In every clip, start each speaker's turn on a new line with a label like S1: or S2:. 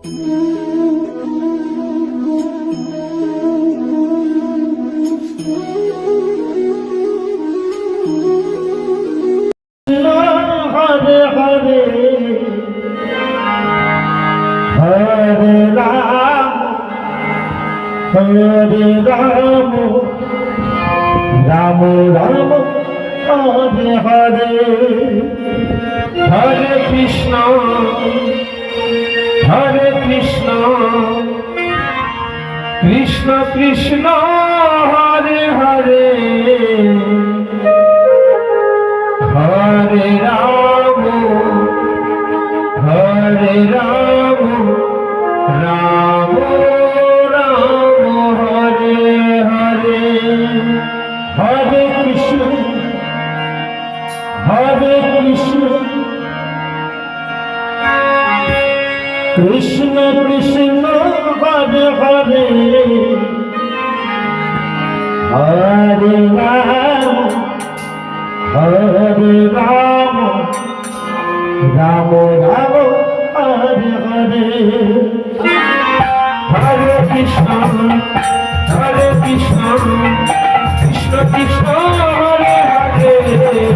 S1: Hare Rama, Rama Rama, Hare Hare, Hare Krishna, Hare Krishna, Krishna Krishna, Hare Hare, Hare Rama, Hare Rama, Rama Hare Krishna, Krishna Krishna, Hare Hare, Hare Rama, Hare Rama, Rama Rama, Hare Hare, Hare Krishna, Hare Krishna, Krishna Krishna, Hare Hare, Hare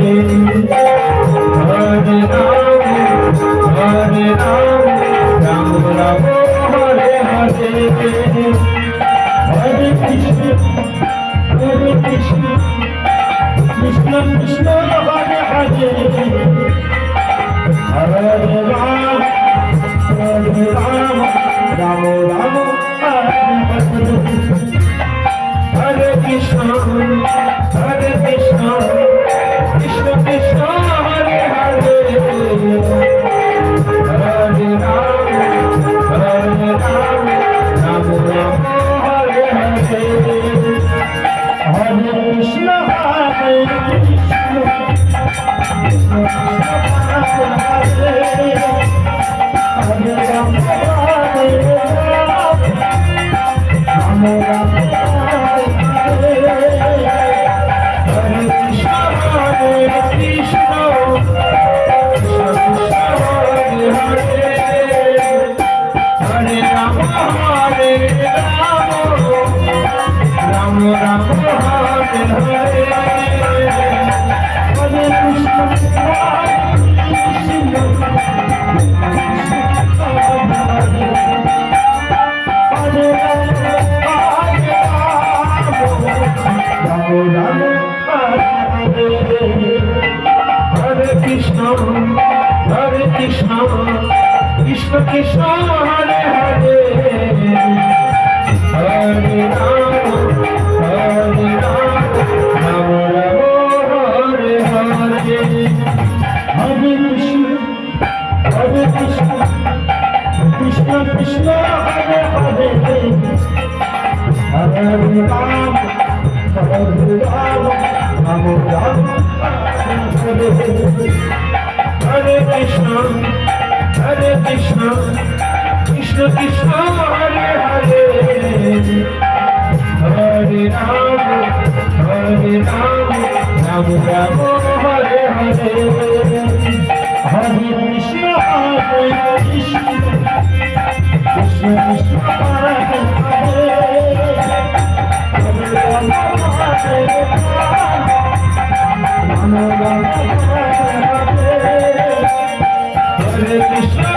S1: Rama, Hare Rama, Rama Rama, Hare Hare, Hare Krishna, Krishna Krishna, Hare Hare, Hare Rama, Hare Rama, Rama Rama, Hare Hare. Hare Krishna, Hare Krishna, Krishna Krishna, Hare Hare, Hare Rama, Hare Rama, Rama Rama, Hare Hare, Hare Krishna, Hare Krishna, Krishna Krishna, Hare Hare, Hare Rama, Hare Rama, Rama Rama. Hare Krishna, Hare Krishna, Krishna Krishna, Hare Hare, Hare Rama, Hare Rama, Rama Rama, Hare Hare, Hare Krishna, Hare Krishna, Krishna Krishna, Hare Hare, Hare Rama, Hare Rama, Rama Rama, Hare Krishna, Hare Krishna, Krishna Krishna, Hare Hare, Hare Rama, Hare Rama, Rama Rama, Hare Hare, Hare Krishna, Hare Krishna, Krishna Krishna, Hare Hare, Hare Rama, Hare Rama, Rama Rama, Hare Krishna,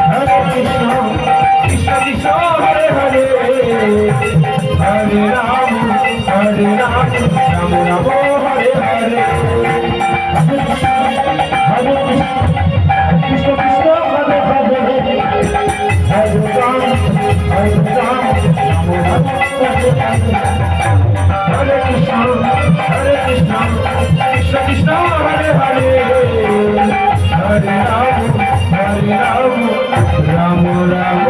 S1: Hare Krishna, Krishna Krishna, Hare Hare, Hare Rama, Hare Rama, Rama Rama, Hare Hare, Hare Krishna, Hare Krishna, Krishna Krishna, Hare Hare, Hare Rama, Hare Rama, Hare Rama, Ram Ram